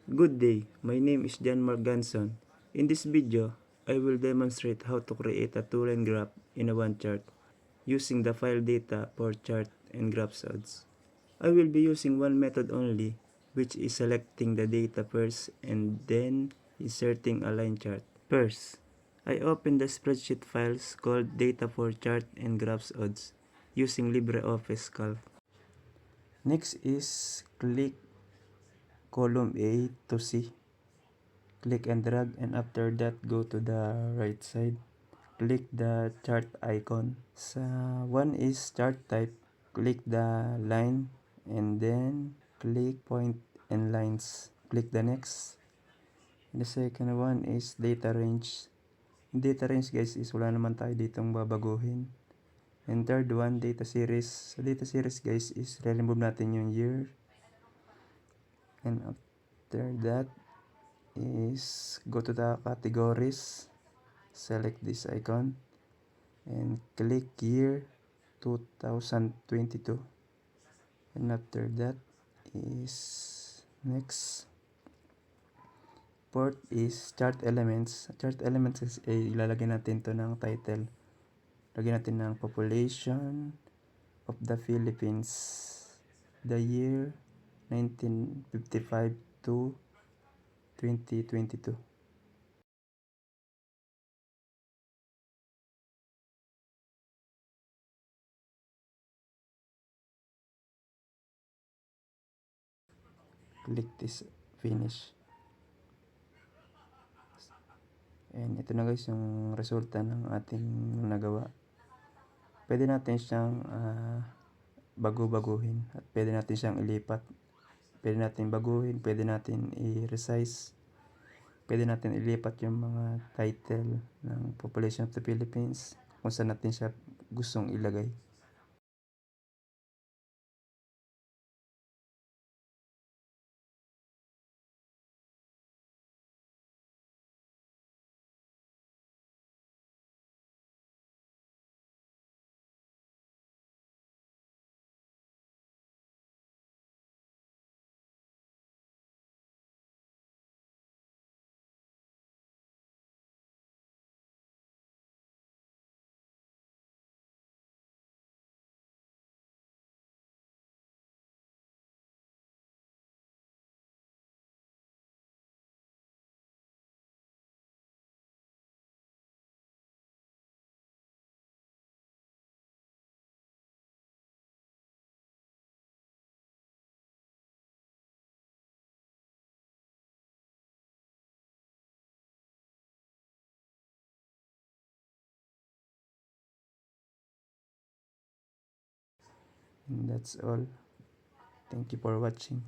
Good day, my name is John Marganson. In this video, I will demonstrate how to create a two-line graph in a one chart using the file data for chart and graph odds. I will be using one method only, which is selecting the data first and then inserting a line chart. First, I open the spreadsheet files called data for chart and graph odds using LibreOffice Calc. Next is click column A to C. Click and drag, and after that go to the right side. Click the chart icon. Sa one is chart type. Click the line and then click point and lines. Click the next. And the second one is data range. Data range guys is wala naman tayo ditong babaguhin. And third one, data series. Sa data series guys is remove natin yung year. And after that is go to the categories, select this icon and click year 2022, and after that is next. Fourth is chart elements. Chart elements is ilalagay natin to ng title. Lagyan natin ng population of the Philippines, the year 1955 to 2022. Click this finish. And ito na guys yung resulta ng ating nagawa. Pwede natin siyang bago-baguhin at pwede natin siyang ilipat. Pwede natin baguhin, pwede natin i-resize. Pwede natin ilipat yung mga title ng Population of the Philippines kung saan natin siya gustong ilagay. And that's all. Thank you for watching.